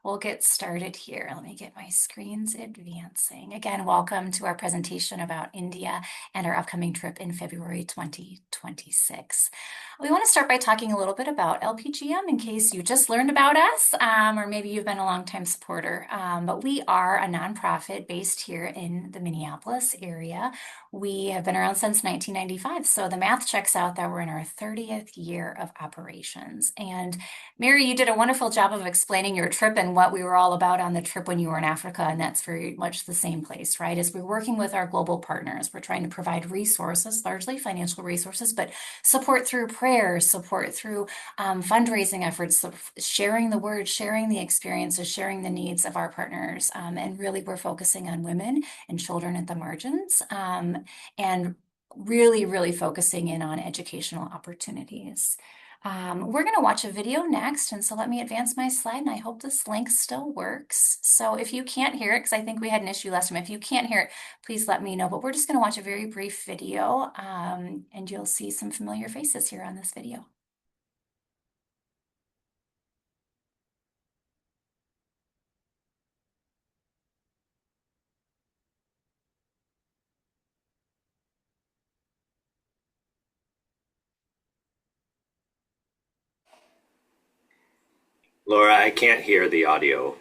We'll get started here. Let me get my screens advancing. Again, welcome to our presentation about India and our upcoming trip in February 2026. We want to start by talking a little bit about LPGM in case you just learned about us, or maybe you've been a longtime supporter. But we are a nonprofit based here in the Minneapolis area. We have been around since 1995, so the math checks out that we're in our 30th year of operations. And Mary, you did a wonderful job of explaining your trip and what we were all about on the trip when you were in Africa, and that's very much the same place, right? As we're working with our global partners, we're trying to provide resources, largely financial resources, but support through prayer, support through fundraising efforts, sharing the word, sharing the experiences, sharing the needs of our partners. And really, we're focusing on women and children at the margins, and really focusing in on educational opportunities. We're going to watch a video next, and so let me advance my slide, and I hope this link still works. So if you can't hear it, because I think we had an issue last time, if you can't hear it, please let me know. But we're just going to watch a very brief video, and you'll see some familiar faces here on this video. Laura, I can't hear the audio.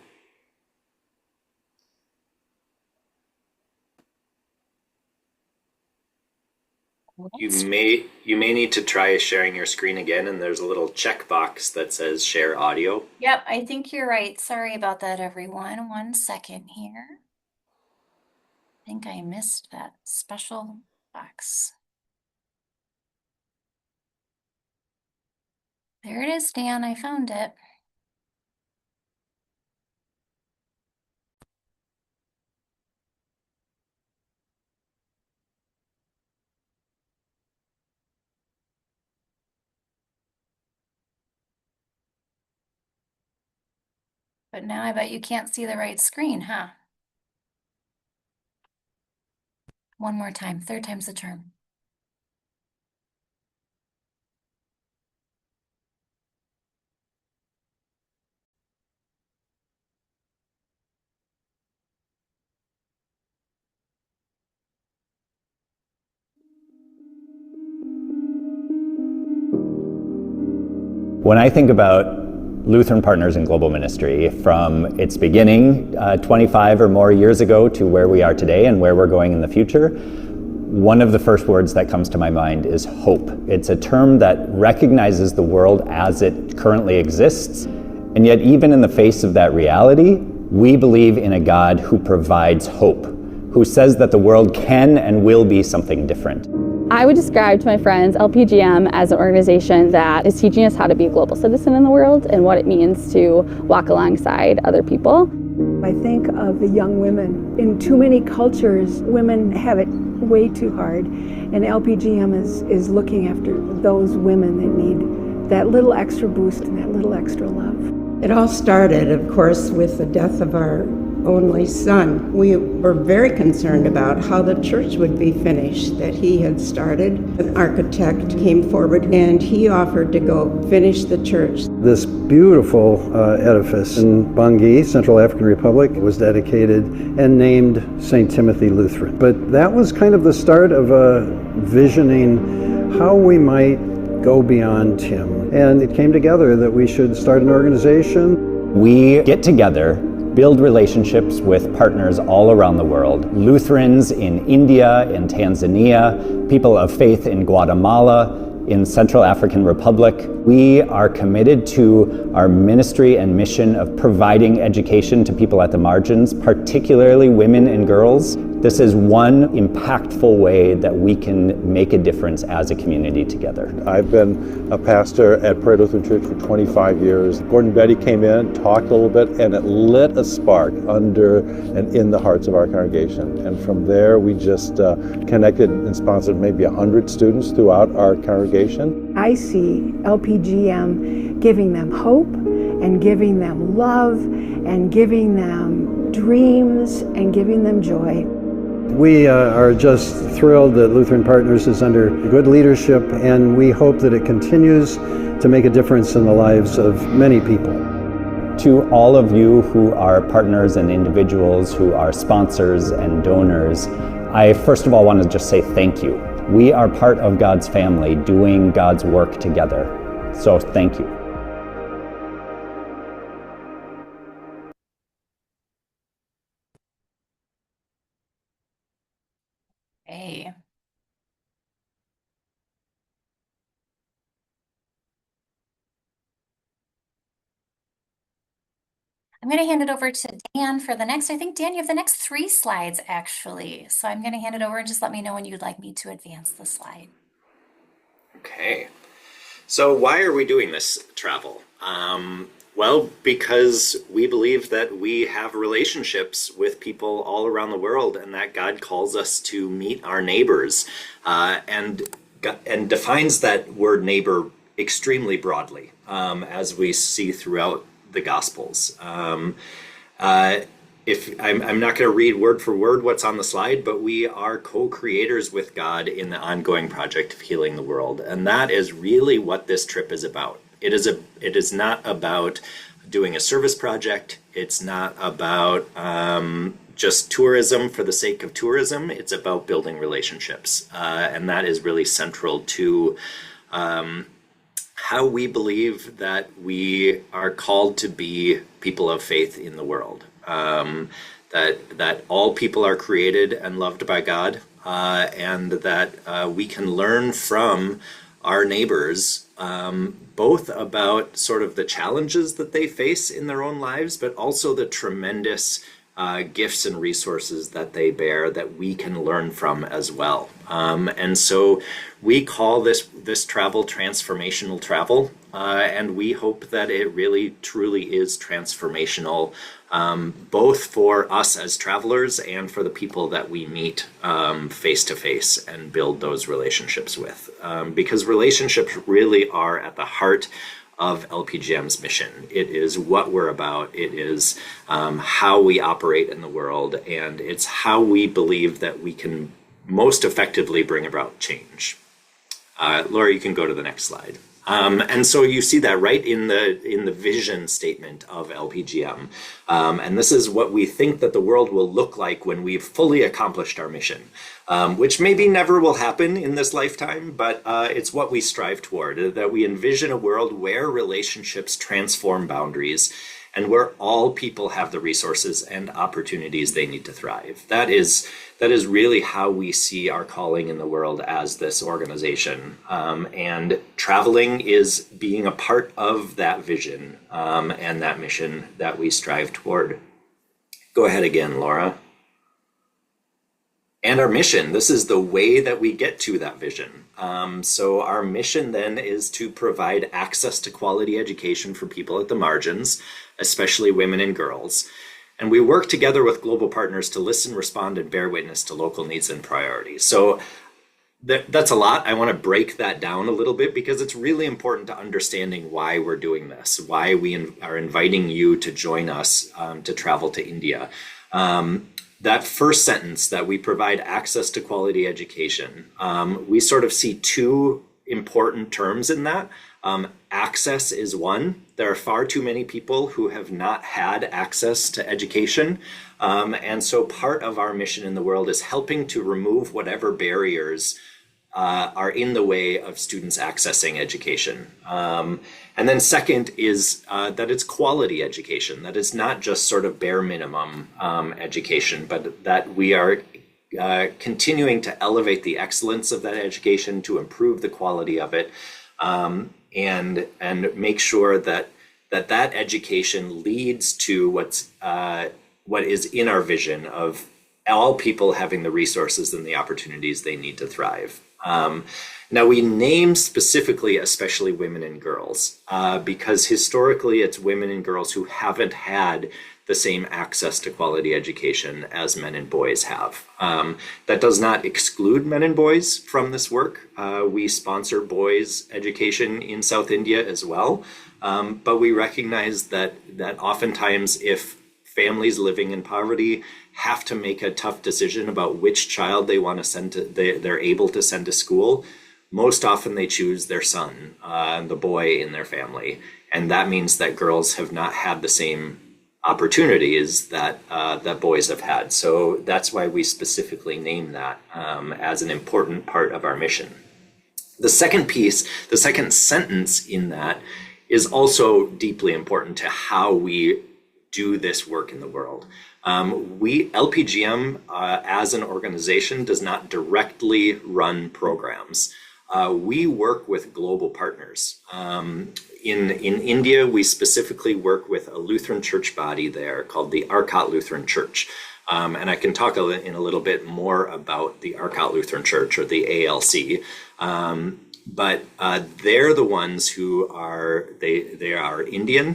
You may need to try sharing your screen again, and there's a little checkbox that says share audio. Yep, I think you're right. Sorry about that, everyone. 1 second here. I think I missed that special box. There it is, Dan. I found it. But now I bet you can't see the right screen, huh? One more time, third time's the charm. When I think about Lutheran Partners in Global Ministry, from its beginning 25 or more years ago to where we are today and where we're going in the future, one of the first words that comes to my mind is hope. It's a term that recognizes the world as it currently exists, and yet even in the face of that reality, we believe in a God who provides hope, who says that the world can and will be something different. I would describe to my friends LPGM as an organization that is teaching us how to be a global citizen in the world and what it means to walk alongside other people. I think of the young women. In too many cultures, women have it way too hard, and LPGM is looking after those women that need that little extra boost and that little extra love. It all started, of course, with the death of our only son. We were very concerned about how the church would be finished that he had started. An architect came forward and he offered to go finish the church. This beautiful edifice in Bangui, Central African Republic, was dedicated and named St. Timothy Lutheran. But that was kind of the start of visioning how we might go beyond him. And it came together that we should start an organization. We get together, build relationships with partners all around the world. Lutherans in India, in Tanzania, people of faith in Guatemala, in Central African Republic. We are committed to our ministry and mission of providing education to people at the margins, particularly women and girls. This is one impactful way that we can make a difference as a community together. I've been a pastor at Prairie Lutheran Church for 25 years. Gordon Betty came in, talked a little bit, and it lit a spark under and in the hearts of our congregation. And from there, we just connected and sponsored maybe 100 students throughout our congregation. I see LPGM giving them hope and giving them love and giving them dreams and giving them joy. We are just thrilled that Lutheran Partners is under good leadership, and we hope that it continues to make a difference in the lives of many people. To all of you who are partners and individuals who are sponsors and donors, I first of all want to just say thank you. We are part of God's family doing God's work together. So thank you. Hey. I'm going to hand it over to Dan for the next. I think, Dan, you have the next 3 slides, actually. So I'm going to hand it over and just let me know when you'd like me to advance the slide. Okay. So why are we doing this travel? Well, because we believe that we have relationships with people all around the world, and that God calls us to meet our neighbors, and defines that word neighbor extremely broadly, as we see throughout the Gospels. If I'm not going to read word for word what's on the slide, but we are co-creators with God in the ongoing project of healing the world, and that is really what this trip is about. It is not about doing a service project. It's not about just tourism for the sake of tourism. It's about building relationships, and that is really central to how we believe that we are called to be people of faith in the world. That all people are created and loved by God, and that we can learn from our neighbors, both about sort of the challenges that they face in their own lives, but also the tremendous gifts and resources that they bear that we can learn from as well. And so we call this travel transformational travel, and we hope that it really truly is transformational, both for us as travelers and for the people that we meet face to face and build those relationships with. Because relationships really are at the heart of LPGM's mission. It is what we're about. It is how we operate in the world, and it's how we believe that we can most effectively bring about change. Laura, you can go to the next slide. And so you see that right in the vision statement of LPGM. And this is what we think that the world will look like when we've fully accomplished our mission, which maybe never will happen in this lifetime, but it's what we strive toward, that we envision a world where relationships transform boundaries and where all people have the resources and opportunities they need to thrive. That is really how we see our calling in the world as this organization. And traveling is being a part of that vision and that mission that we strive toward. Go ahead again, Laura. And our mission, this is the way that we get to that vision. So our mission then is to provide access to quality education for people at the margins, especially women and girls. And we work together with global partners to listen, respond, and bear witness to local needs and priorities. So that's a lot. I want to break that down a little bit because it's really important to understanding why we're doing this, why we are inviting you to join us to travel to India. That first sentence, that we provide access to quality education, we sort of see 2 important terms in that. Access is one. There are far too many people who have not had access to education. And so part of our mission in the world is helping to remove whatever barriers are in the way of students accessing education. And then second is that it's quality education, that it's not just sort of bare minimum education, but that we are continuing to elevate the excellence of that education, to improve the quality of it, and make sure that education leads to what is in our vision of all people having the resources and the opportunities they need to thrive. Now we name specifically, especially women and girls, because historically it's women and girls who haven't had the same access to quality education as men and boys have. That does not exclude men and boys from this work. We sponsor boys' education in South India as well, but we recognize that oftentimes if families living in poverty have to make a tough decision about which child they want to send to, they're able to send to school, most often they choose their son, the boy in their family. And that means that girls have not had the same opportunities that that boys have had. So that's why we specifically name that as an important part of our mission. The second piece, the second sentence in that is also deeply important to how we do this work in the world. LPGM as an organization does not directly run programs. We work with global partners. In India, we specifically work with a Lutheran church body there called the Arcot Lutheran Church. And I can talk in a little bit more about the Arcot Lutheran Church, or the ALC. But they're the ones who are, they are Indian.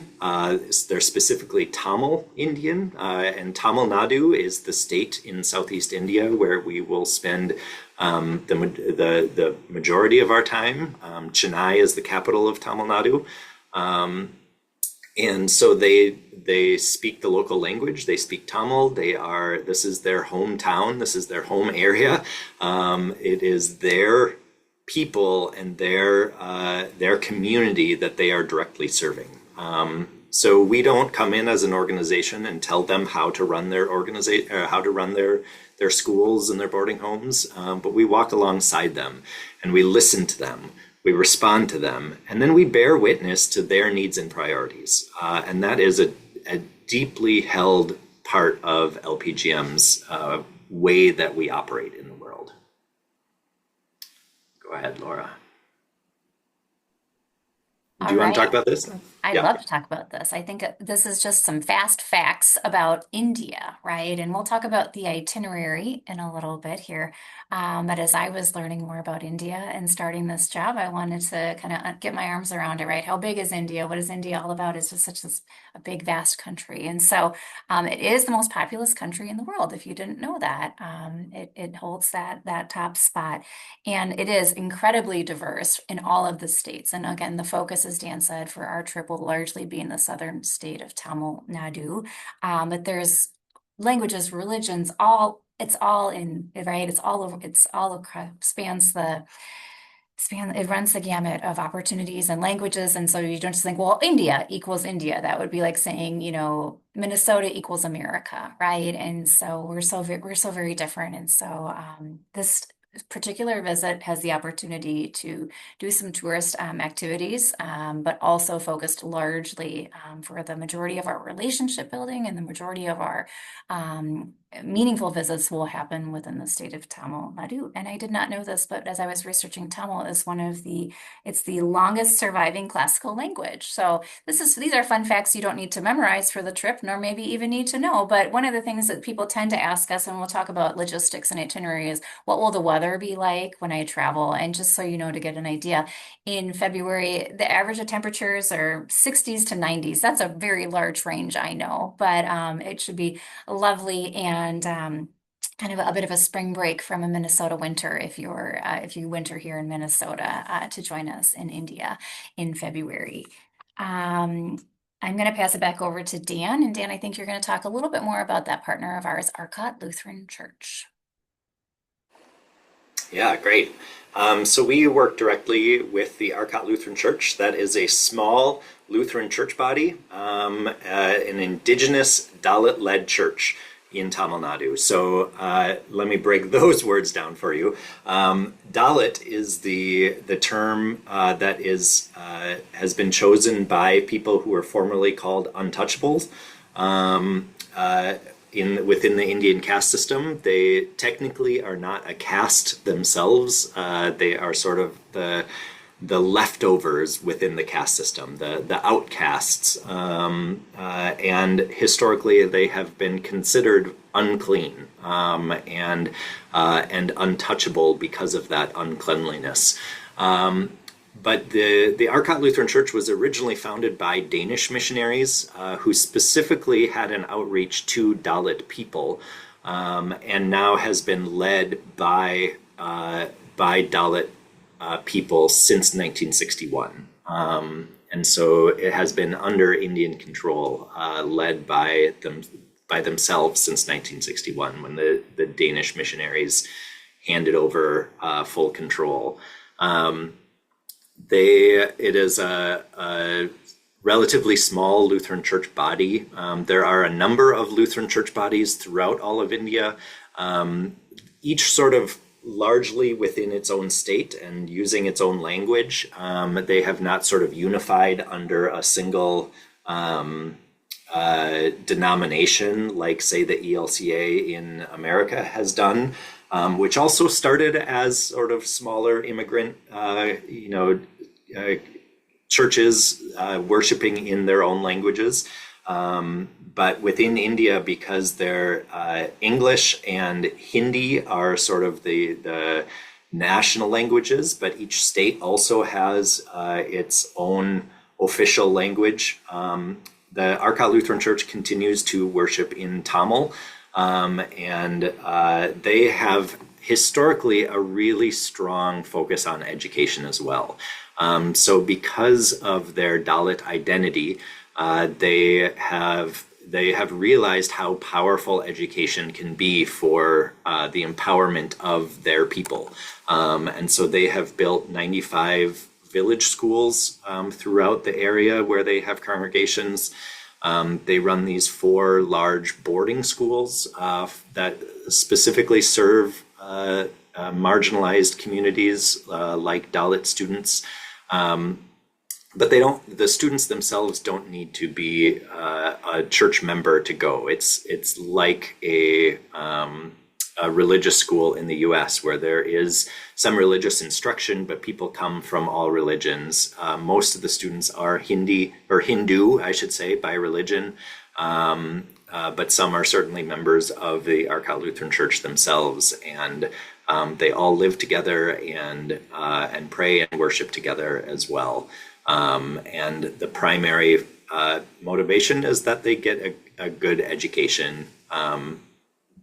They're specifically Tamil Indian, and Tamil Nadu is the state in Southeast India where we will spend the majority of our time. Chennai is the capital of Tamil Nadu. And so they speak the local language. They speak Tamil. This is their hometown. This is their home area. It is their people and their community that they are directly serving. So we don't come in as an organization and tell them how to run their how to run their schools and their boarding homes, but we walk alongside them and we listen to them. We respond to them, and then we bear witness to their needs and priorities. And that is a deeply held part of LPGM's way that we operate in the world. Go ahead, Laura. Do you want to talk about this? I'd love to talk about this. I think this is just some fast facts about India, right? And we'll talk about the itinerary in a little bit here. But as I was learning more about India and starting this job, I wanted to kind of get my arms around it, right? How big is India? What is India all about? It's just such a big, vast country. And so it is the most populous country in the world, if you didn't know that. It holds that top spot. And it is incredibly diverse in all of the states. And again, the focus, as Dan said, for our trip will largely be in the southern state of Tamil Nadu. But there's languages, religions, it's all in, right? It's all over, it runs the gamut of opportunities and languages. And so you don't just think, well, India equals India. That would be like saying, Minnesota equals America, right? And so we're so very different. And so this particular visit has the opportunity to do some tourist activities, but also focused largely for the majority of our relationship building, and the majority of our meaningful visits will happen within the state of Tamil Nadu. And I did not know this, but as I was researching, Tamil is it's the longest surviving classical language. So these are fun facts you don't need to memorize for the trip, nor maybe even need to know. But one of the things that people tend to ask us, and we'll talk about logistics and itinerary, is what will the weather be like when I travel? And just so you know, to get an idea, in February, the average of temperatures are 60s to 90s. That's a very large range, I know, but it should be lovely and kind of a bit of a spring break from a Minnesota winter if you winter here in Minnesota to join us in India in February. I'm going to pass it back over to Dan. And Dan, I think you're going to talk a little bit more about that partner of ours, Arcot Lutheran Church. Yeah, great. So we work directly with the Arcot Lutheran Church. That is a small Lutheran church body, an indigenous Dalit-led church in Tamil Nadu. So let me break those words down for you. Dalit is the term that has been chosen by people who were formerly called untouchables. Within the Indian caste system, they technically are not a caste themselves. They are sort of the leftovers within the caste system, the outcasts, and historically they have been considered unclean and untouchable because of that uncleanliness. But the Arcot Lutheran Church was originally founded by Danish missionaries who specifically had an outreach to Dalit people, and now has been led by Dalit people since 1961. And so it has been under Indian control, led by themselves since 1961, when the Danish missionaries handed over full control. It is a relatively small Lutheran church body. There are a number of Lutheran church bodies throughout all of India, each sort of largely within its own state and using its own language. They have not sort of unified under a single denomination like, say, the ELCA in America has done, which also started as sort of smaller immigrant, churches worshiping in their own languages. But within India, because their English and Hindi are sort of the national languages, but each state also has its own official language. The Arcot Lutheran Church continues to worship in Tamil, and they have historically a really strong focus on education as well. So because of their Dalit identity, they have realized how powerful education can be for the empowerment of their people. And so they have built 95 village schools throughout the area where they have congregations. They run these 4 large boarding schools that specifically serve marginalized communities like Dalit students. But the students themselves don't need to be a church member to go. It's like a religious school in the US where there is some religious instruction, but people come from all religions. Most of the students are Hindu, I should say, by religion. But some are certainly members of the Arcot Lutheran Church themselves, and they all live together and pray and worship together as well. And the primary motivation is that they get a good education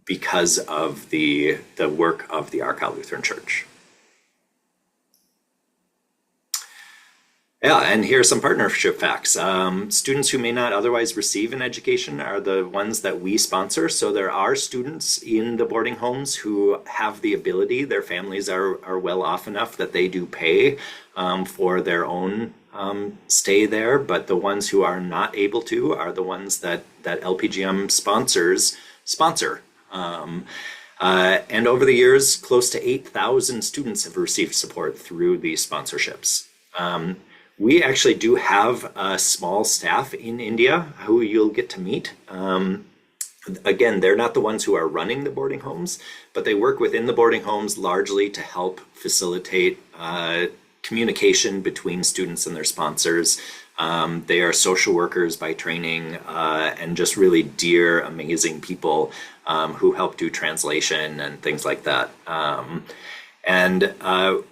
because of the work of the Arcot Lutheran Church. Yeah, and here are some partnership facts. Students who may not otherwise receive an education are the ones that we sponsor. So there are students in the boarding homes who have the ability, their families are well off enough that they do pay for their own stay there, but the ones who are not able to are the ones that LPGM sponsor. And over the years, close to 8,000 students have received support through these sponsorships. We actually do have a small staff in India who you'll get to meet. Again, they're not the ones who are running the boarding homes, but they work within the boarding homes largely to help facilitate communication between students and their sponsors. They are social workers by training and just really dear, amazing people who help do translation and things like that. And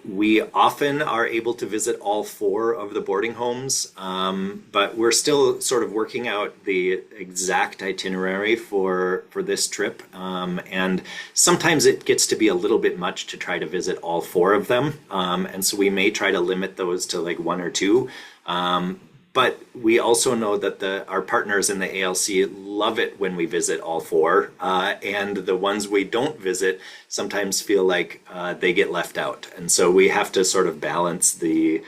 we often are able to visit all 4 of the boarding homes, but we're still sort of working out the exact itinerary for this trip. And sometimes it gets to be a little bit much to try to visit all 4 of them. And so we may try to limit those to like 1 or 2. But we also know that our partners in the ALC love it when we visit all 4, and the ones we don't visit sometimes feel like they get left out. And so we have to sort of balance the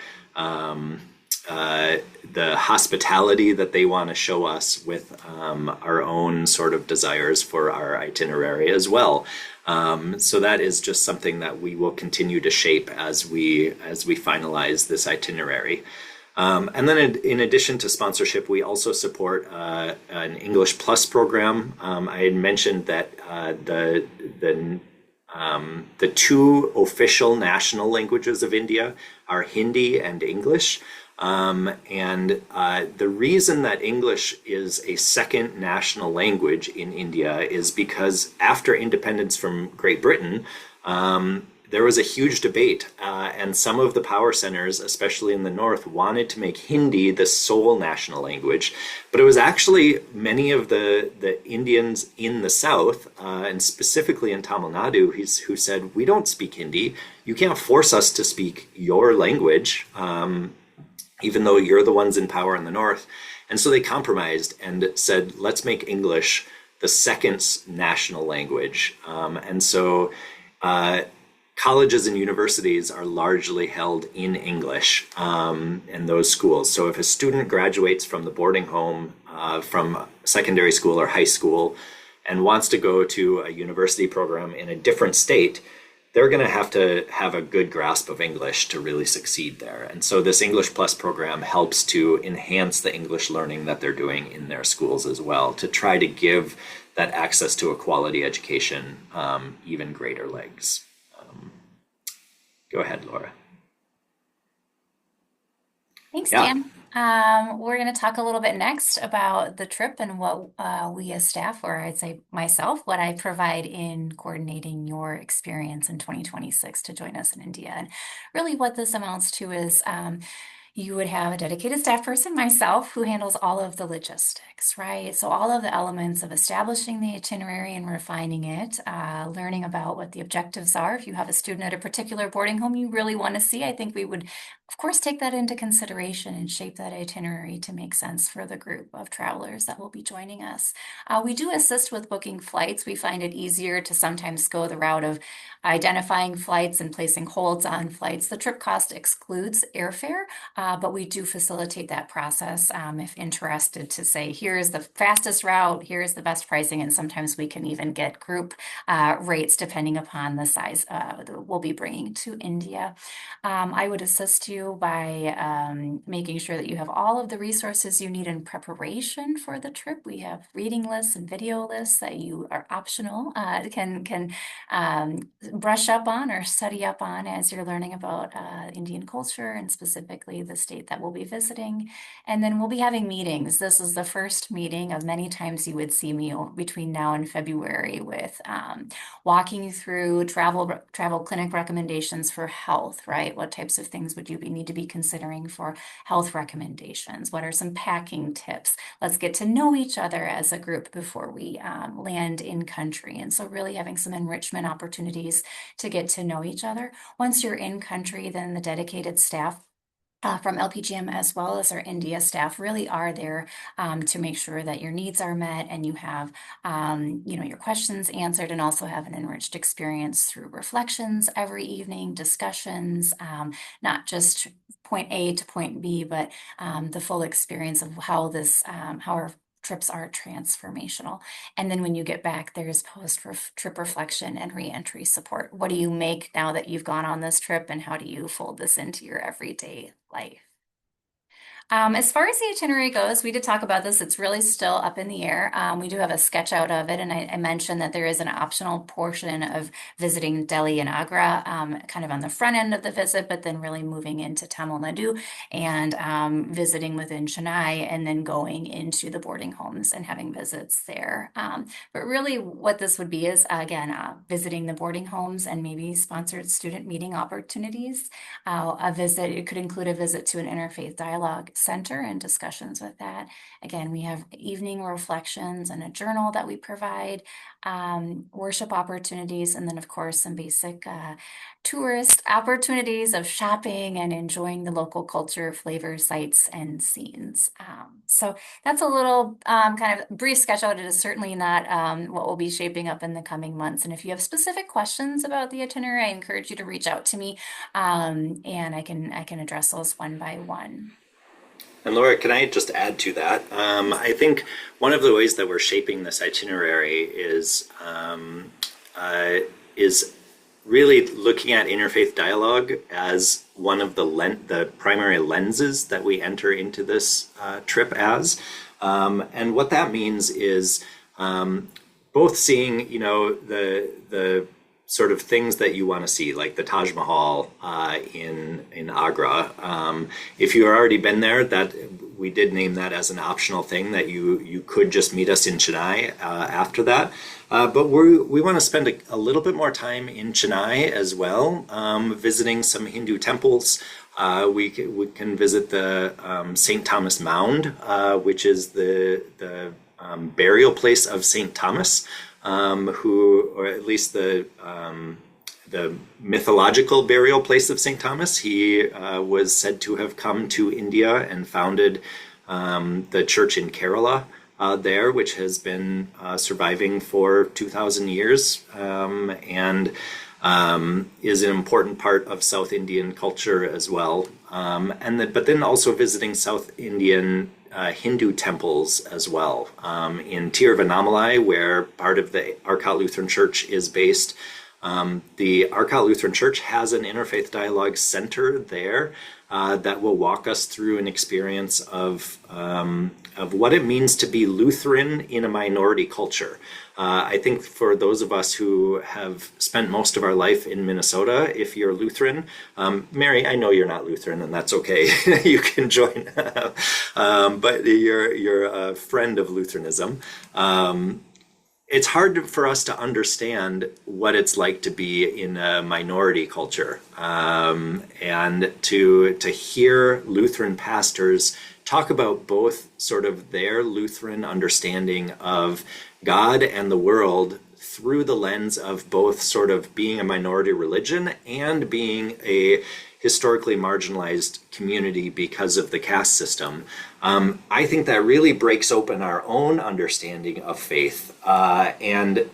hospitality that they want to show us with our own sort of desires for our itinerary as well. So that is just something that we will continue to shape as we finalize this itinerary. And then in addition to sponsorship, we also support an English Plus program. I had mentioned that the 2 official national languages of India are Hindi and English. And the reason that English is a second national language in India is because after independence from Great Britain, there was a huge debate, and some of the power centers, especially in the north, wanted to make Hindi the sole national language. But it was actually many of the Indians in the south, and specifically in Tamil Nadu, who said, we don't speak Hindi. You can't force us to speak your language, even though you're the ones in power in the north. And so they compromised and said, let's make English the second national language. And so colleges and universities are largely held in English in those schools. So if a student graduates from the boarding home from secondary school or high school and wants to go to a university program in a different state, they're going to have a good grasp of English to really succeed there. And so this English Plus program helps to enhance the English learning that they're doing in their schools as well, to try to give that access to a quality education even greater legs. Go ahead, Laura. Thanks, Yeah. Dan. We're going to talk a little bit next about the trip and what we as staff, or I'd say myself, what I provide in coordinating your experience in 2026 to join us in India. And really what this amounts to is you would have a dedicated staff person, myself, who handles all of the logistics, right? So all of the elements of establishing the itinerary and refining it, learning about what the objectives are. If you have a student at a particular boarding home you really want to see, I think we would, of course, take that into consideration and shape that itinerary to make sense for the group of travelers that will be joining us. We do assist with booking flights. We find it easier to sometimes go the route of identifying flights and placing holds on flights. The trip cost excludes airfare, but we do facilitate that process if interested to say, here's the fastest route, here's the best pricing, and sometimes we can even get group rates depending upon the size that we'll be bringing to India. I would assist you by making sure that you have all of the resources you need in preparation for the trip. We have reading lists and video lists that you are optional, can brush up on or study up on as you're learning about Indian culture and specifically the state that we'll be visiting. And then we'll be having meetings. This is the first meeting of many times you would see me between now and February with walking through travel clinic recommendations for health, right? What types of things would you need to be considering for health recommendations? What are some packing tips? Let's get to know each other as a group before we land in country. And so really having some enrichment opportunities to get to know each other. Once you're in country, then the dedicated staff from LPGM as well as our India staff really are there to make sure that your needs are met and you have your questions answered and also have an enriched experience through reflections every evening, discussions, not just point A to point B, but the full experience of how our trips are transformational. And then when you get back, there's post-trip reflection and reentry support. What do you make now that you've gone on this trip, and how do you fold this into your everyday life? As far as the itinerary goes, we did talk about this. It's really still up in the air. We do have a sketch out of it, and I mentioned that there is an optional portion of visiting Delhi and Agra, kind of on the front end of the visit, but then really moving into Tamil Nadu and visiting within Chennai, and then going into the boarding homes and having visits there. But really, what this would be is again visiting the boarding homes and maybe sponsored student meeting opportunities. A visit, it could include a visit to an interfaith dialogue center and discussions with that. Again, we have evening reflections and a journal that we provide, worship opportunities, and then of course some basic tourist opportunities of shopping and enjoying the local culture, flavors, sights, and scenes. So that's a little kind of brief sketch out. It is certainly not what will be shaping up in the coming months. And if you have specific questions about the itinerary, I encourage you to reach out to me, and I can address those one by one. And Laura, can I just add to that? I think one of the ways that we're shaping this itinerary is really looking at interfaith dialogue as one of the primary lenses that we enter into this trip as. And what that means is both seeing, the sort of things that you want to see, like the Taj Mahal in Agra. If you've already been there, that we did name that as an optional thing that you could just meet us in Chennai after that. But we want to spend a little bit more time in Chennai as well, visiting some Hindu temples. We can visit the St. Thomas Mound, which is the burial place of St. Thomas. Or at least the mythological burial place of St. Thomas. He was said to have come to India and founded the church in Kerala there, which has been surviving for 2,000 years. And is an important part of South Indian culture as well. But then also visiting South Indian Hindu temples as well. In Tiruvannamalai, where part of the Arcot Lutheran Church is based, the Arcot Lutheran Church has an interfaith dialogue center there that will walk us through an experience of what it means to be Lutheran in a minority culture. I think for those of us who have spent most of our life in Minnesota, if you're Lutheran, Mary, I know you're not Lutheran, and that's okay. You can join, but you're a friend of Lutheranism. It's hard for us to understand what it's like to be in a minority culture, and to hear Lutheran pastors talk about both sort of their Lutheran understanding of God and the world through the lens of both sort of being a minority religion and being a historically marginalized community because of the caste system. I think that really breaks open our own understanding of faith, and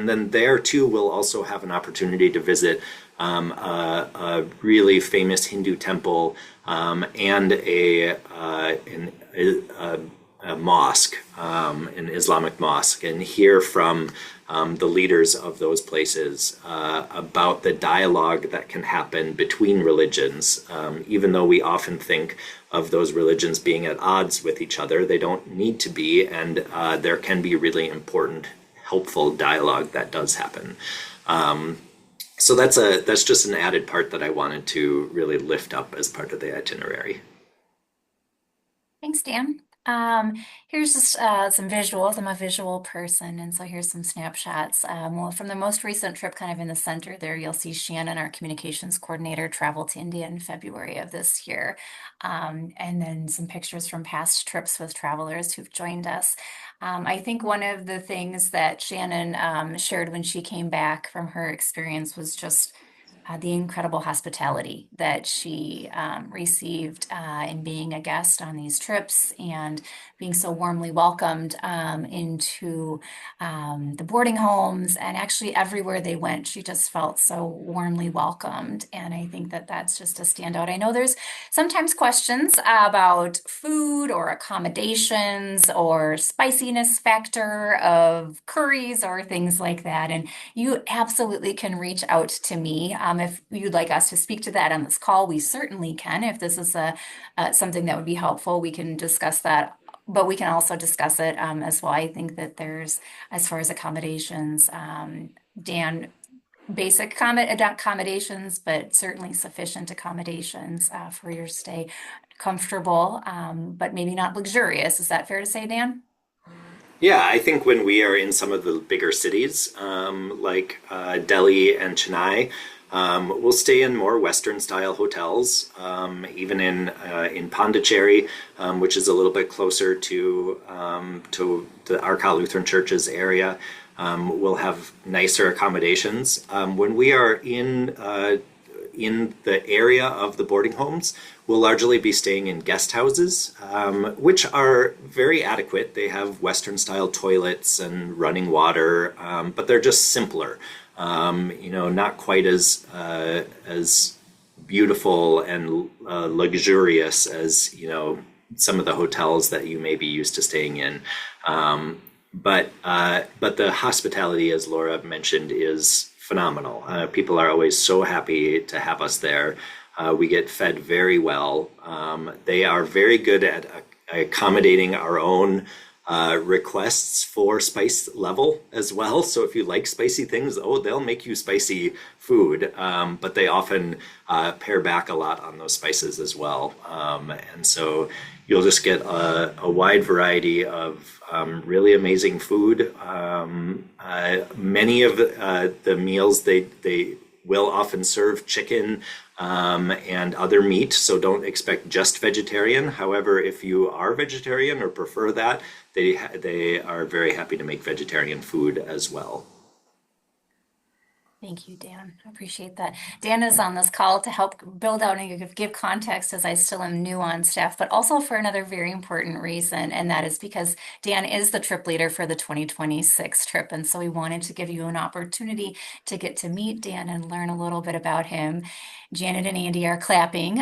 then there too we'll also have an opportunity to visit a really famous Hindu temple and a mosque, an Islamic mosque, and hear from the leaders of those places about the dialogue that can happen between religions. Even though we often think of those religions being at odds with each other, they don't need to be, and there can be really important, helpful dialogue that does happen. So that's just an added part that I wanted to really lift up as part of the itinerary. Thanks, Dan. Here's just some visuals. I'm a visual person, and so here's some snapshots. Well, from the most recent trip, kind of in the center there, you'll see Shannon, our communications coordinator, traveled to India in February of this year. And then some pictures from past trips with travelers who've joined us. I think one of the things that Shannon shared when she came back from her experience was just the incredible hospitality that she received in being a guest on these trips and being so warmly welcomed into the boarding homes, and actually everywhere they went, she just felt so warmly welcomed. And I think that that's just a standout. I know there's sometimes questions about food or accommodations or spiciness factor of curries or things like that. And you absolutely can reach out to me. If you'd like us to speak to that on this call, we certainly can. If this is something that would be helpful, we can discuss that, but we can also discuss it as well. I think that there's, as far as accommodations, Dan, basic accommodations, but certainly sufficient accommodations for your stay. Comfortable, but maybe not luxurious. Is that fair to say, Dan? Yeah, I think when we are in some of the bigger cities, like Delhi and Chennai, we'll stay in more Western style hotels, even in Pondicherry, which is a little bit closer to the Arcot Lutheran Church's area. We'll have nicer accommodations. When we are in the area of the boarding homes, we'll largely be staying in guest houses, which are very adequate. They have Western style toilets and running water, but they're just simpler. Not quite as beautiful and luxurious as some of the hotels that you may be used to staying in. But the hospitality, as Laura mentioned, is phenomenal. People are always so happy to have us there. We get fed very well. They are very good at accommodating our own requests for spice level as well. So if you like spicy things, they'll make you spicy food, but they often pare back a lot on those spices as well. And so you'll just get a wide variety of really amazing food. Many of the meals, they will often serve chicken and other meat, so don't expect just vegetarian. However, if you are vegetarian or prefer that, they are very happy to make vegetarian food as well. Thank you, Dan. I appreciate that. Dan is on this call to help build out and give context as I still am new on staff, but also for another very important reason, and that is because Dan is the trip leader for the 2026 trip. And so we wanted to give you an opportunity to get to meet Dan and learn a little bit about him. Janet and Andy are clapping,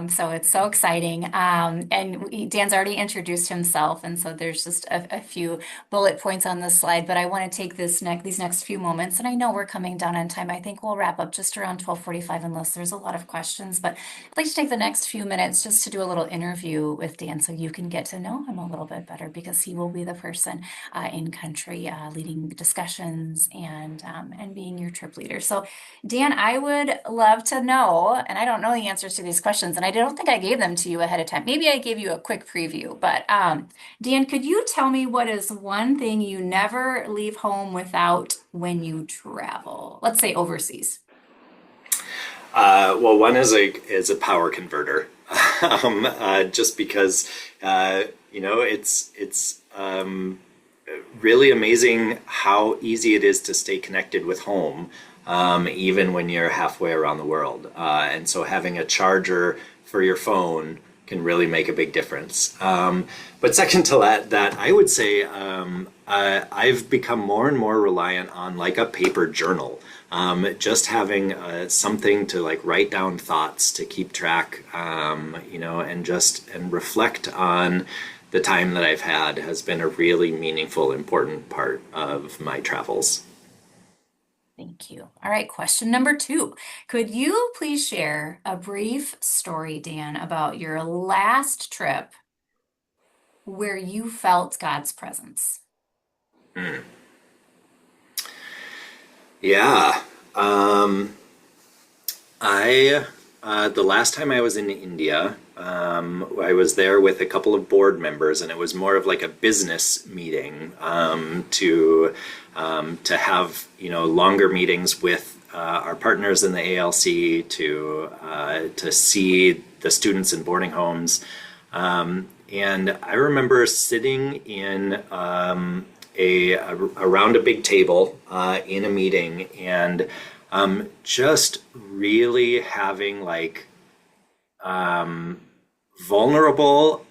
so it's so exciting. Dan's already introduced himself, and so there's just a few bullet points on this slide, but I want to take these next few moments, and I know we're coming down on time. I think we'll wrap up just around 12:45 unless there's a lot of questions, but I'd like to take the next few minutes just to do a little interview with Dan so you can get to know him a little bit better because he will be the person in country leading discussions and being your trip leader. So Dan, I would love to know, and I don't know the answers to these questions, and I don't think I gave them to you ahead of time. Maybe I gave you a quick preview, but Dan, could you tell me what is one thing you never leave home without when you travel? Let's say overseas. Well, one is a power converter, just because it's really amazing how easy it is to stay connected with home, even when you're halfway around the world. And so having a charger for your phone can really make a big difference. But second to that I would say I've become more and more reliant on like a paper journal. Just having something to like write down thoughts to keep track, and reflect on the time that I've had has been a really meaningful, important part of my travels. Thank you. All right, question number two. Could you please share a brief story, Dan, about your last trip where you felt God's presence? Mm. Yeah. I the last time I was in India, I was there with a couple of board members, and it was more of like a business meeting, to have longer meetings with our partners in the ALC to see the students in boarding homes, and I remember sitting in around a big table in a meeting, and just really having like vulnerable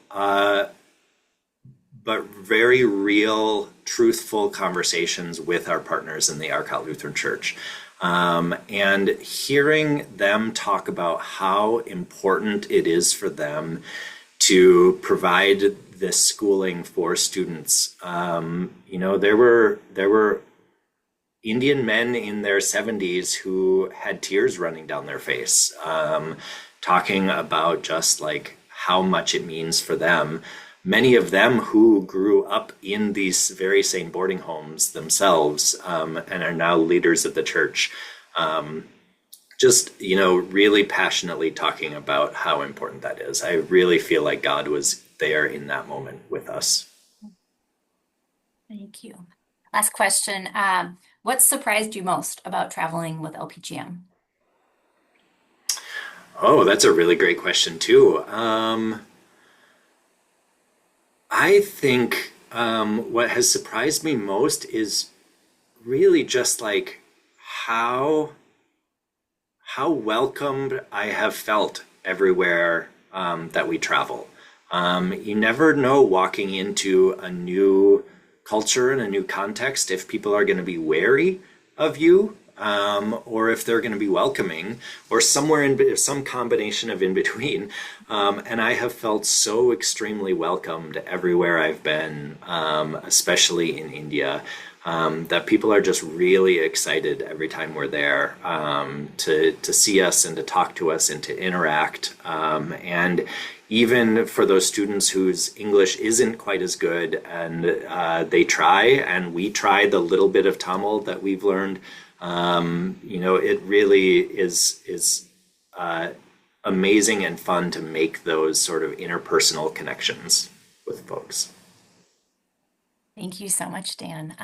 but very real, truthful conversations with our partners in the Arcot Lutheran Church. And hearing them talk about how important it is for them to provide this schooling for students. There were Indian men in their 70s who had tears running down their face, talking about just like how much it means for them. Many of them who grew up in these very same boarding homes themselves, and are now leaders of the church. Just really passionately talking about how important that is. I really feel like God was there in that moment with us. Thank you. Last question. What surprised you most about traveling with LPGM? Oh, that's a really great question too. I think what has surprised me most is really just like how welcomed I have felt everywhere that we travel. You never know walking into a new culture and a new context if people are going to be wary of you, or if they're going to be welcoming, or somewhere in some combination of in between. And I have felt so extremely welcomed everywhere I've been, especially in India. That people are just really excited every time we're there, to see us and to talk to us and to interact. And even for those students whose English isn't quite as good, and they try, and we try the little bit of Tamil that we've learned, it really is amazing and fun to make those sort of interpersonal connections with folks. Thank you so much, Dan.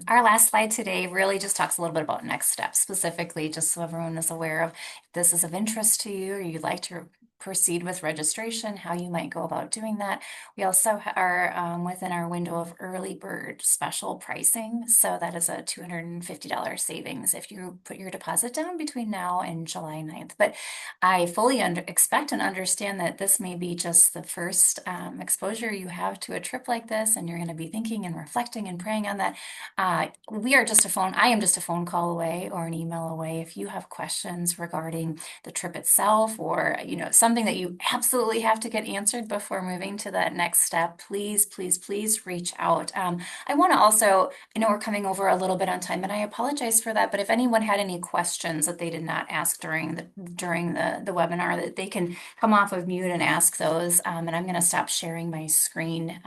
Our last slide today really just talks a little bit about next steps, specifically, just so everyone is aware of if this is of interest to you or you'd like to proceed with registration, how you might go about doing that. We also are within our window of early bird special pricing. So that is a $250 savings if you put your deposit down between now and July 9th. But I fully expect and understand that this may be just the first exposure you have to a trip like this, and you're going to be thinking and reflecting and praying on that. I am just a phone call away or an email away. If you have questions regarding the trip itself, or something that you absolutely have to get answered before moving to that next step, please, please, please reach out. I want to also, I know we're coming over a little bit on time, and I apologize for that, but if anyone had any questions that they did not ask during the webinar, that they can come off of mute and ask those. And I'm going to stop sharing my screen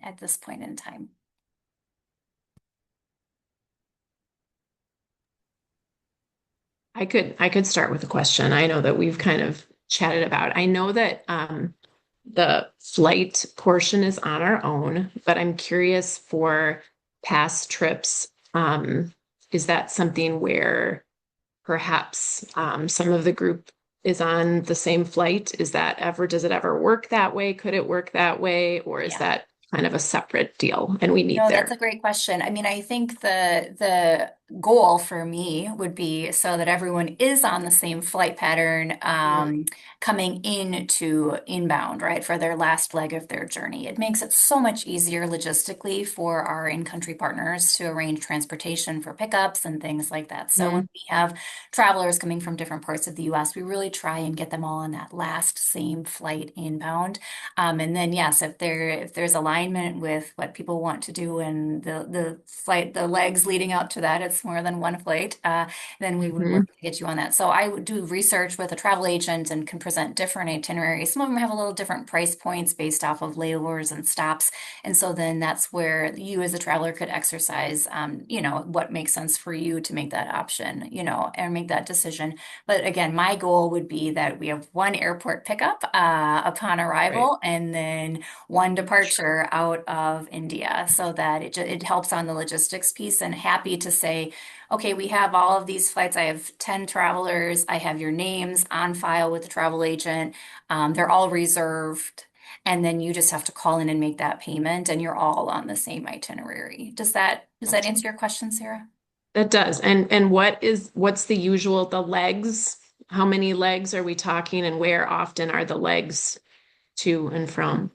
at this point in time. I could start with a question. I know that we've kind of chatted about. I know that the flight portion is on our own, but I'm curious for past trips. Is that something where perhaps some of the group is on the same flight? Does it ever work that way? Could it work that way? Or is that kind of a separate deal and we need No, there? that's a great question. I mean, I think the goal for me would be so that everyone is on the same flight pattern coming into inbound, right, for their last leg of their journey. It makes it so much easier logistically for our in-country partners to arrange transportation for pickups and things like that. So when we have travelers coming from different parts of the US, we really try and get them all on that last same flight inbound. And then, yes, if there's alignment with what people want to do and the legs leading up to that, it's more than one flight, then we would work to get you on that. So I would do research with a travel agent and can present different itineraries. Some of them have a little different price points based off of layovers and stops. And so then that's where you as a traveler could exercise, what makes sense for you to make that option, and make that decision. But again, my goal would be that we have one airport pickup upon arrival, and then one departure out of India, so that it helps on the logistics piece. And happy to say, okay, we have all of these flights. I have 10 travelers. I have your names on file with the travel agent. They're all reserved. And then you just have to call in and make that payment, and you're all on the same itinerary. Does that answer your question, Sarah? That does. And what's the legs? How many legs are we talking, and where often are the legs to and from?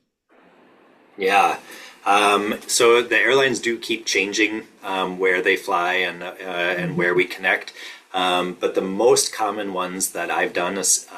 Yeah. So the airlines do keep changing where they fly and where we connect. But the most common ones that I've done is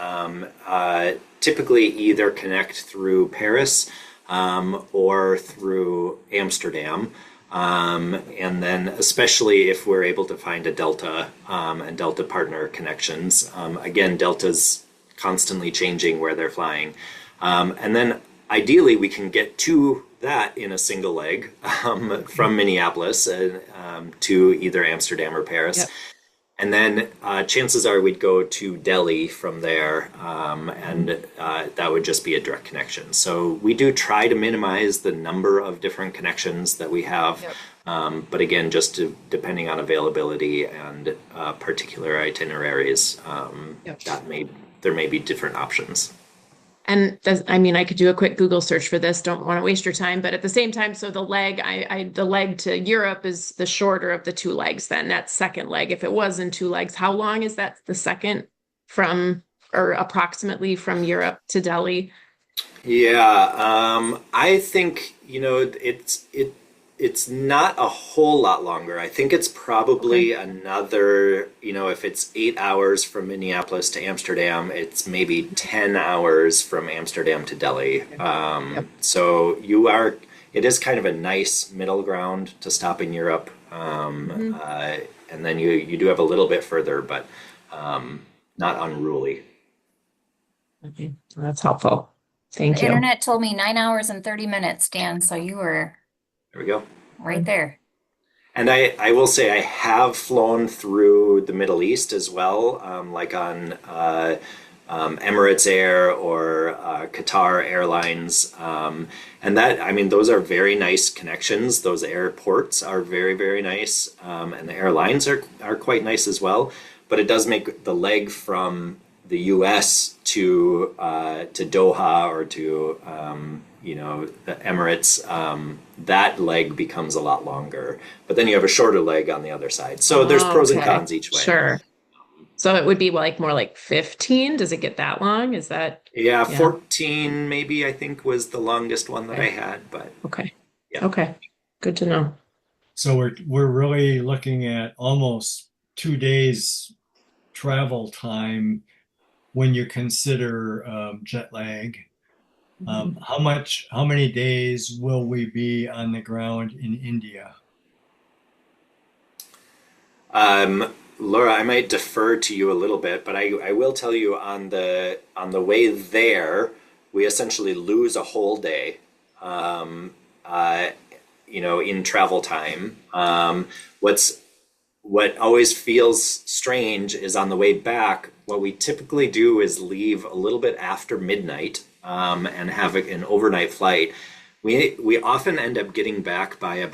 typically either connect through Paris or through Amsterdam. And then especially if we're able to find a Delta and Delta partner connections. Again, Delta's constantly changing where they're flying. And then ideally we can get to that in a single leg from Minneapolis to either Amsterdam or Paris. Yep. And then chances are we'd go to Delhi from there, and that would just be a direct connection. So we do try to minimize the number of different connections that we have. Yep. But again, depending on availability and particular itineraries, yep, there may be different options. And I could do a quick Google search for this. Don't want to waste your time, but at the same time, so the leg to Europe is the shorter of the two legs. Then that second leg, if it was in two legs, how long is that? The second or approximately from Europe to Delhi? Yeah, I think it's not a whole lot longer. I think it's probably another, if it's 8 hours from Minneapolis to Amsterdam, it's maybe 10 hours from Amsterdam to Delhi. Yep. So it is kind of a nice middle ground to stop in Europe. And then you do have a little bit further, but not unruly. Okay, well, that's helpful. Thank you. The internet told me 9 hours and 30 minutes, Dan, so you were... There we go. Right there. And I will say I have flown through the Middle East as well, like on Emirates Air or Qatar Airlines. And those are very nice connections. Those airports are very, very nice. And the airlines are quite nice as well. But it does make the leg from the US to Doha or to the Emirates, that leg becomes a lot longer. But then you have a shorter leg on the other side. So there's Oh, pros and okay. cons each way. Sure. So it would be like more like 15. Does it get that long? Is that, Yeah, yeah. 14 maybe I think was the longest one that I Okay. had, but Okay. yeah. Okay. Good to know. So we're really looking at almost 2 days travel time when you consider jet lag. Mhm. How many days will we be on the ground in India? Laura, I might defer to you a little bit, but I will tell you on the way there, we essentially lose a whole day, um, uh, in travel time. What always feels strange is on the way back, what we typically do is leave a little bit after midnight, and have an overnight flight. We often end up getting back by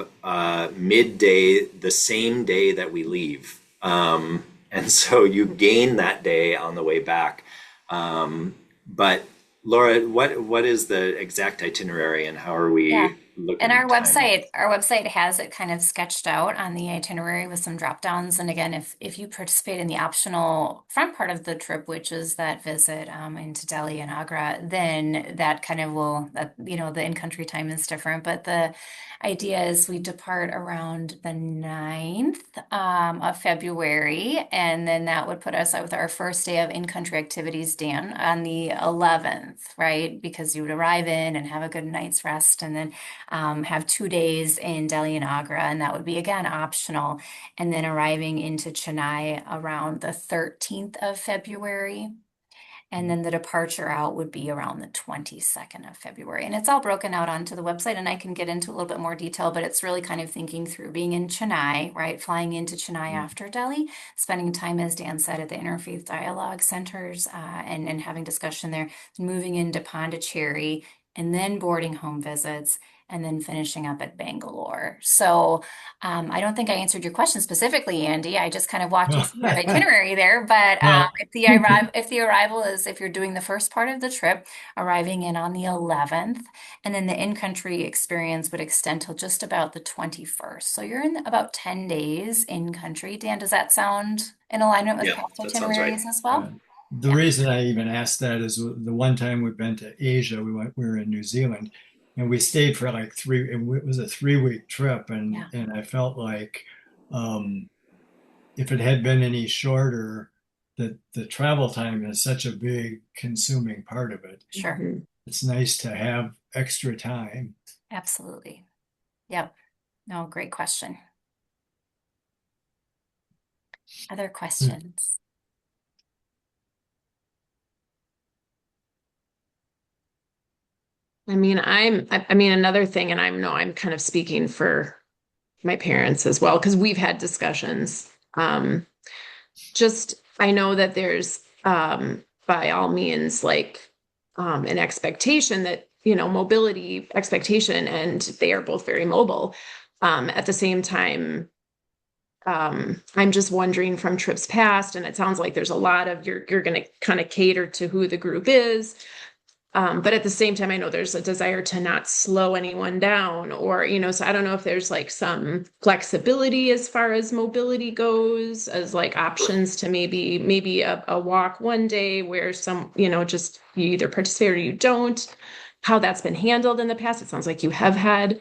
midday the same day that we leave. And so you gain that day on the way back. But Laura, what is the exact itinerary and how are Yeah. we And looking time wise? our website has it kind of sketched out on the itinerary with some drop downs. And again, if you participate in the optional front part of the trip, which is that visit into Delhi and Agra, then that kind of will that the in-country time is different. But the idea is we depart around the 9th of February, and then that would put us out with our first day of in-country activities, Dan, on the 11th, right? Because you would arrive in and have a good night's rest, and then have 2 days in Delhi and Agra, and that would be again optional. And then arriving into Chennai around the 13th of February. And then the departure out would be around the 22nd of February. And it's all broken out onto the website, and I can get into a little bit more detail, but it's really kind of thinking through being in Chennai, right? Flying into Chennai after Delhi, spending time, as Dan said, at the Interfaith Dialogue Centers, and having discussion there, moving into Pondicherry, and then boarding home visits, and then finishing up at Bangalore. So I don't think I answered your question specifically, Andy. I just kind of walked you through our itinerary there. But Well, if the arrival is if you're doing the first part of the trip, arriving in on the 11th, and then the in-country experience would extend till just about the 21st. So you're in about 10 days in country. Dan, does that sound in alignment with Yeah, past that sounds right. itineraries as yeah. well? The Yeah, reason I even asked that is the one time we've been to Asia, we were in New Zealand, and we stayed for like it was a 3 week trip, yeah, and I felt like um, if it had been any shorter, that the travel time is such a big consuming part of it. sure. Mhm. It's nice to have extra time. Absolutely. Yep. No, great question. Other questions? I mean, another thing, and I'm kind of speaking for my parents as well, because we've had discussions. Just, I know that there's, by all means, like, an expectation that, mobility expectation, and they are both very mobile. At the same time, I'm just wondering from trips past, and it sounds like there's a lot of you're going to kind of cater to who the group is. But at the same time, I know there's a desire to not slow anyone down, or, so I don't know if there's like some flexibility as far as mobility goes, as like options to maybe a walk one day where just you either participate or you don't, how that's been handled in the past. It sounds like you have had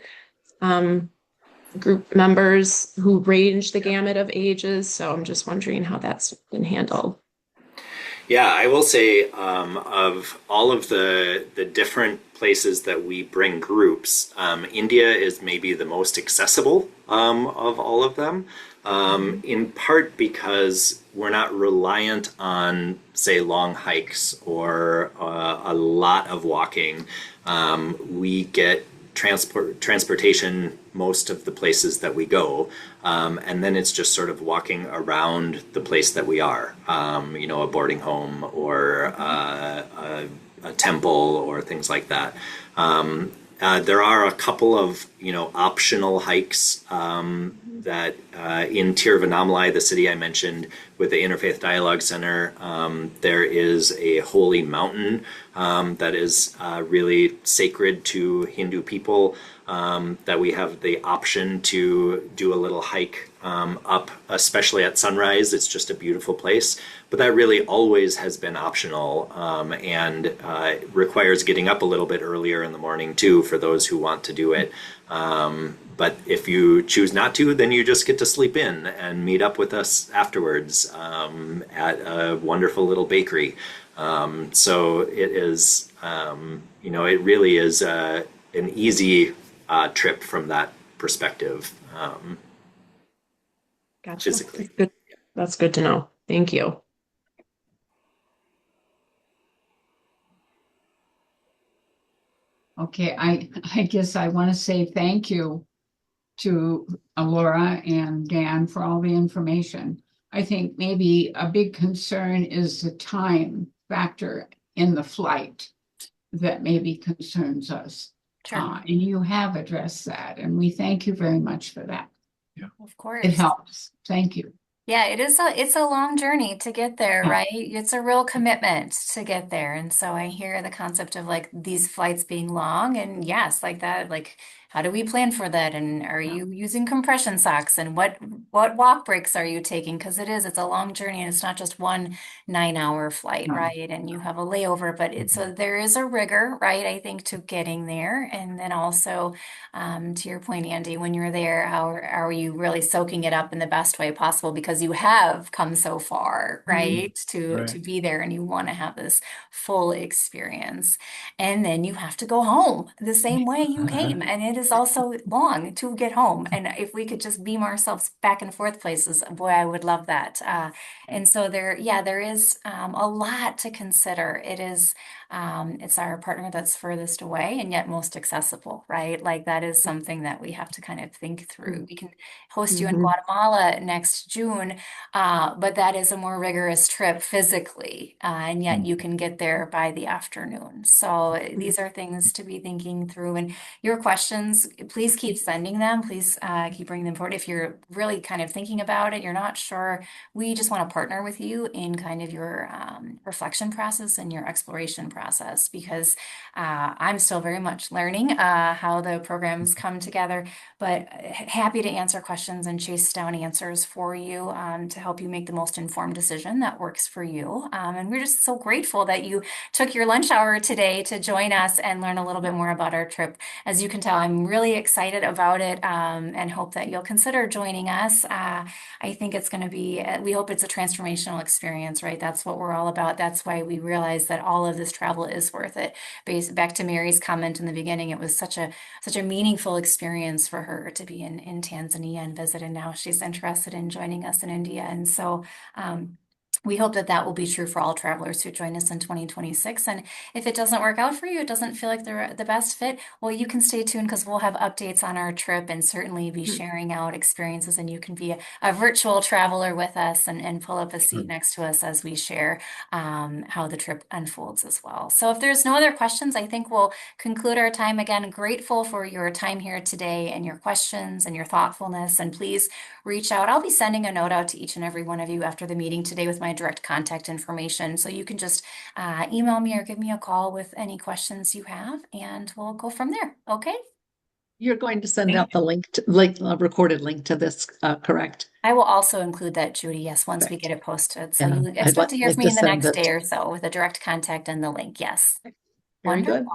group members who range the gamut of ages. So I'm just wondering how that's been handled. Yeah, I will say of all of the different places that we bring groups, India is maybe the most accessible of all of them. In part because we're not reliant on, say, long hikes or a lot of walking. We get transportation most of the places that we go, and then it's just sort of walking around the place that we are, a boarding home or a temple or things like that. There are a couple of optional hikes that in Tiruvannamalai, the city I mentioned, with the Interfaith Dialogue Center, there is a holy mountain that is really sacred to Hindu people, that we have the option to do a little hike up, especially at sunrise. It's just a beautiful place. But that really always has been optional, and requires getting up a little bit earlier in the morning too for those who want to do it. But if you choose not to, then you just get to sleep in and meet up with us afterwards at a wonderful little bakery. So it is, it really is an easy trip from that perspective. Gotcha. Physically. Good. That's good to know. Thank you. Okay, I guess I want to say thank you to Laura and Dan for all the information. I think maybe a big concern is the time factor in the flight that maybe concerns us. Sure. And you have addressed that, and we thank you very much for that. Of course. It helps. Thank you. Yeah, it's a long journey to get there, Yeah. right? It's a real commitment to get there. And so I hear the concept of like these flights being long, and yes, like that, like how do we plan for that? And are you using compression socks, and what walk breaks are you taking? Because it's a long journey, and it's not just one 9 hour flight, No. right? And you have a layover, but there is a rigor, right? I think to getting there. And then also to your point, Andy, when you're there, how are you really soaking it up in the best way possible? Because you have come so far, right, to be there, and you want to have this full experience. And then you have to go home the same way you came, and it is also long to get home. And if we could just beam ourselves back and forth places, boy, I would love that. And so there is a lot to consider. It's our partner that's furthest away and yet most accessible, right? Like that is something that we have to kind of think through. We can host you in Guatemala next June, but that is a more rigorous trip physically, and yet you can get there by the afternoon. So these are things to be thinking through. And your questions, please keep sending them. Please keep bringing them forward. If you're really kind of thinking about it, you're not sure, we just want to partner with you in kind of your reflection process and your exploration process, because I'm still very much learning how the programs come together, but happy to answer questions and chase down answers for you to help you make the most informed decision that works for you. And we're just so grateful that you took your lunch hour today to join us and learn a little bit more about our trip. As you can tell, I'm really excited about it and hope that you'll consider joining us. I think it's going to be, we hope it's a transformational experience, right? That's what we're all about. That's why we realize that all of this travel is worth it. Back to Mary's comment in the beginning, it was such a meaningful experience for her to be in Tanzania and visit, and now she's interested in joining us in India. And so we hope that will be true for all travelers who join us in 2026. And if it doesn't work out for you, it doesn't feel like they're the best fit, well, you can stay tuned because we'll have updates on our trip and certainly be sharing out experiences. And you can be a virtual traveler with us and pull up a seat next to us as we share how the trip unfolds as well. So if there's no other questions, I think we'll conclude our time. Again, grateful for your time here today and your questions and your thoughtfulness. And please reach out. I'll be sending a note out to each and every one of you after the meeting today with my direct contact information. So you can just email me or give me a call with any questions you have, and we'll go from there. Okay? You're going to send out the link, a recorded link to this, correct? I will also include that, Judy, yes, once we get it posted. So Yeah, you I'd expect to hear like from to me in the send next it. day or so with a direct contact and the link. Yes. Very Wonderful. good.